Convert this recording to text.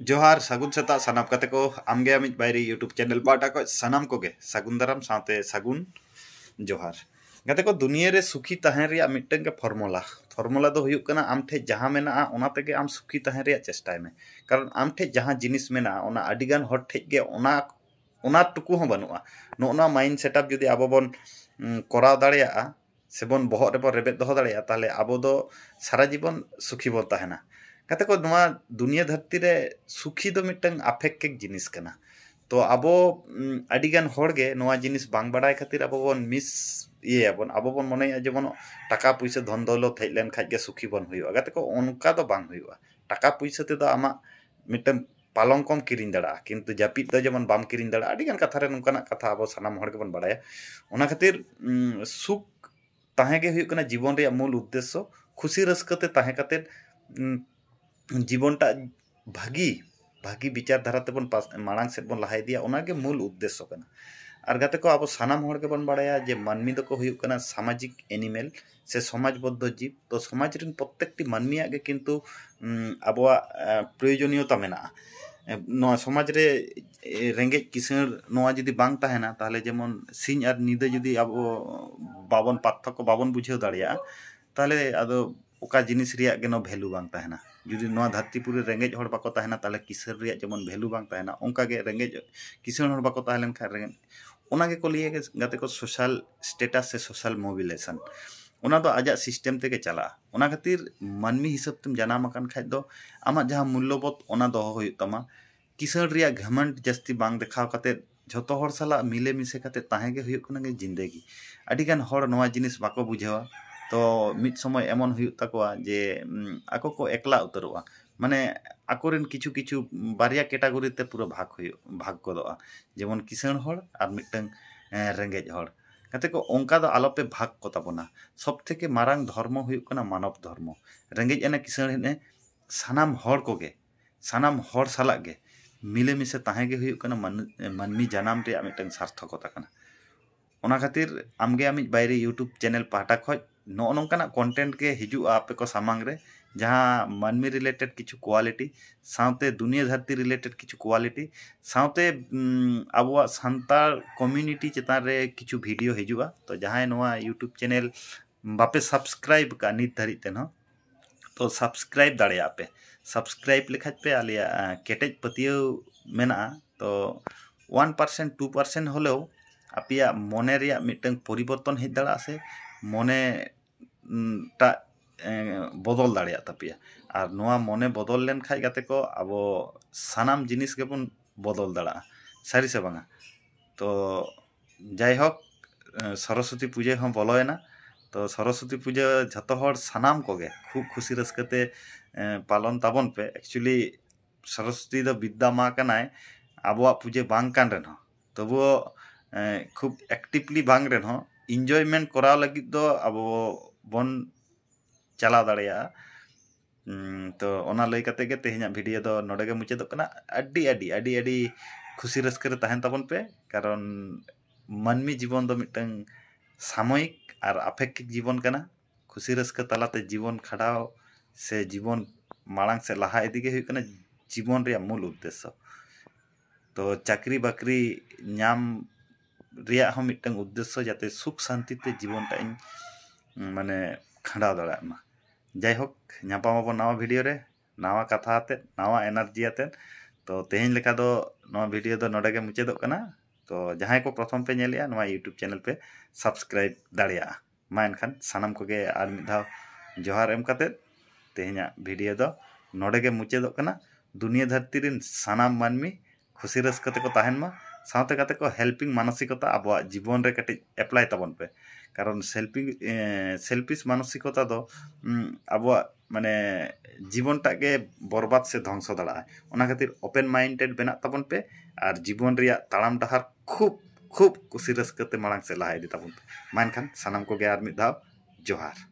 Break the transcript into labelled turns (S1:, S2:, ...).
S1: जोहार सगुन सेता सानाम कते को आमगे अमित बायरी यूट्यूब चैनल पाटा को सानाम को गे सगुन दाराम साथे सगुन जोहार गते को दुनिया रे सुखी तहन रिया मिटन के फॉर्मूला दो हुयुक कना आम ठे जहां मेना ओना तेगे आम सुखी तहन रिया चेष्टाय में कारण आम ठे जहां जिनिस मेना ओना अडिगान हर ठे गे ओना टुकु हो बनुआ नोना माइंड सेटअप जुदी आबो बोन कराव दाड़ेया सेबन बहत रेबो रेबेद दहो दाड़ेया ताहले आबो दो सारा जीवन सुखी बोन तहना कते को नवा दुनिया धरती रे सुखी दो मिटन आफेक्टिक जिनिस कना तो आबो अडिगान होड़गे नवा जिनिस बांग बाड़ाय खातिर आबो बोन मिस ये आबोन आबो बोन मने जेमन टाका पैसा धन दौलत हेज लेन खाज गे सुखी बोन हुयुआ गते को ओनका दो बांग हुयुआ टाका पैसा ते दो आमा मिटन पालंग कम किरिन दड़ा किंतु जापिद दो जेमन बाम किरिन दड़ा अडिगान कथा रे नोंकाना कथा आबो सानाम होड़ के बोन बाड़ाया ओना खातिर सुख ताहे गे हुयुक कना जीवन रे मूल उद्देश्य खुशी रस्कते ताहे कते जीवन टा भागी भागी विचार धारा तेबन मांग सेद बन लहा इदिया ओनागे मूल उद्देश्य कना और गाते को अब सानाम होड़ के बन बाड़ाया जे मानमी दो को हुयुक कना सामाजिक एनिमल से समाजबद्ध जीव तो समाज रिन प्रत्येकटी मानमिया गे किंतु आबोआ प्रयोजनीयता मेना नोआ समाज रे रेंगेज किसाण नोआ जुदी बांग ताहेना ताहले जेमन सिंह और निदा जुदी आबो बाबन पार्थक्य बाबन बुझेव दाड़िया ताहले आदो ओका जिनिस रिया गे नो वैल्यू बांग ताहेना जुदी नोआ धरतीपुरी रेंगेज हड़ बाको ताहेना ताहले किसाण रिया जेमन वैल्यू बांग ताहेना ओंका गे रेंगेज किसाण हड़ बाको ताहेलेन खा रेंगेज ओनागे को लिए गाते को सोशल स्टेटस से सोशल मोबिलाइजेशन ओना दो आजा सिस्टम तेगे चला ओना खातिर मानमी हिसाब तुम जनाम अकान खाज दो आमा जहां मूल्यबोध ओना दोहो हुयुक तमा किसाण रिया घमंड जस्ती बांग देखाव काते झोतो हड़ साला मिले मिसे काते ताहेगे हुयुक कना गे जिंदगी अडिगान हड़ नोआ जिनिस बाको बुझेवा तो मिद समय एमन हुयुक ताकोआ जे आको को एकला उतरोआ माने आकोरेन किछु किछु बारिया कैटेगरी ते पूरा भाग गदोआ जेमन किसाण हड़ और मिटन रेंगेज हड़ कते को ओंका दो आलोपे भाग को ताबोना सब थेके मारांग धर्म हुयुक कना मानव धर्म रेंगेज एने किसाण एने सानाम हड़ कोगे सानाम हड़ साला गे मिले मिसे ताहेगे हुयुक कना मानमी जनाम रे मिटन सार्थकता कना ओना खातिर आमगे आमिज बायरे यूट्यूब चैनल पाटा खoj नो नोंकाना कंटेंट के हिजुआ आपे को सामांग रे जहां मानमी रिलेटेड किछु क्वालिटी साउते दुनिया धरती रिलेटेड किछु क्वालिटी साउते आबुआ संताल कम्युनिटी चेतान रे किछु वीडियो हिजुआ तो जहां नोआ यूट्यूब चैनल बापे सब्सक्राइब का नित धरी तेन तो सब्सक्राइब दाड़िया पे सब्सक्राइब लेखाज पे आलिया केटेज पतियो मेना तो 1% 2% होलेओ आपिया मोने रिया मिटन परिवर्तन हेज दाड़ा से मोने टा बदल दाड़िया तापिया और नोआ मोने बदल लेन खाज गाते को आबो सानाम जिनिस गेबन बदल दाड़ा सारी से बांगा तो जाय होक सरस्वती पूजा हम बोलोयना तो सरस्वती पूजा झतो हड़ सानाम कोगे खूब खुशी रस्कते पालन ताबन पे एक्चुअली सरस्वती दो विद्या मा कनाय आबोआ पूजा बांग कान रेन तबुओ खूब एक्टिवली बांग रेन हो एंजॉयमेंट कराव लगित दो आबो बन चला दाड़िया तो ओना लई कते गे तेहना वीडियो दो नोडे गे मुचाद कना अड्डी अड्डी अड्डी अड्डी खुशी रस्के रे ताहेन ताबन पे कारण मानमी जीवन दो मिटन सामयिक और आपेक्षिक जीवन कना खुशी रस्के तालाते जीवन खड़ाव से जीवन माड़ांग से लहा इदी गे हुई कना जीवन रे मूल उद्देश्य तो चाकरी बाकरी नाम रिया हम मिटन उद्देश्य जाते सुख शांति ते जीवन टा माने खंडा दाड़ा जाय होक नापामाबो नवा वीडियो रे नवा कथा आते नवा एनार्जी आते तो तेहेन लेका दो नवा वीडियो दो नोडे गे मुचादो कना तो जहां को प्रथम पे नेलिया नवा यूट्यूब चैनल पे सब्सक्राइब दाड़िया मा एनखान सानाम को गे आर मिद धाव जोहार एम काते तेहेना वीडियो दो नोडे गे मुचादो कना दुनिया धरती रिन सानाम मानमी खुशी रस्कते को ताहेन मा साउते काते को हेल्पिंग मानसिकता आबो जीवन रे कटे अप्लाई ताबन पे कारण सेल्फिश मानसिकता दो आबो माने जीवन टाके बर्बाद से ध्वंस दाड़ा ओना खातिर ओपन माइंडेड बेना ताबन पे और जीवन रिया ताड़ाम डहार खूब खूब खुशी रस्कते माड़ांग से लहा इदी ताबन पे मा एनखान सानाम को गे आर मिद धाव जोहार।